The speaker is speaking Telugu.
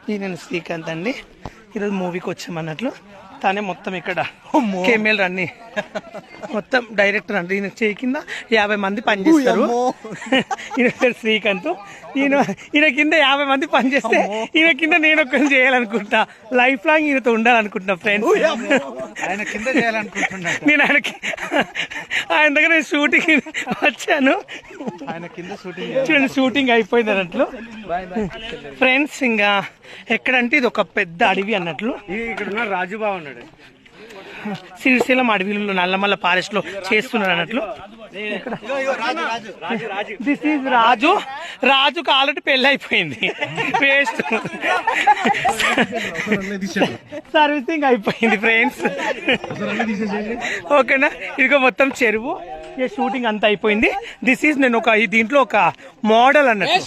నేను శ్రీకాంత్ అండి. ఈరోజు మూవీకి వచ్చామన్నట్లు తానే మొత్తం ఇక్కడ కెమెల్ అన్ని మొత్తం డైరెక్టర్ అండి. ఈయన చేయి కింద 50 మంది పనిచేస్తారు. ఈయన పేరు శ్రీకాంత్. ఈయన కింద 50 మంది పనిచేస్తే ఈయన కింద నేను ఒక్కరిని చేయాలనుకుంటా. లైఫ్ లాంగ్ ఈయనతో ఉండాలనుకుంటున్నా ఫ్రెండ్స్. నేను ఆయన దగ్గర షూటింగ్ వచ్చాను. చూడండి షూటింగ్ అయిపోయింది అన్నట్లు ఫ్రెండ్స్. ఇంకా ఎక్కడంటే ఇది ఒక పెద్ద అడవి అన్నట్లు. ఇక్కడ రాజు బాగున్నాడు. శ్రీశైలం అడవిలో నల్లమల్ల ఫారెస్ట్ లో చేస్తున్నారు అన్నట్లు. దిస్ ఈజ్ రాజు. రాజుకు ఆల్రెడీ పెళ్లి అయిపోయింది. వేస్ట్ సర్వీసింగ్ అయిపోయింది ఫ్రెండ్స్. ఓకేనా. ఇదిగో మొత్తం చెరువు. షూటింగ్ అంతా అయిపోయింది. దిస్ ఈజ్ నేను దీంట్లో ఒక మోడల్ అన్నట్టు.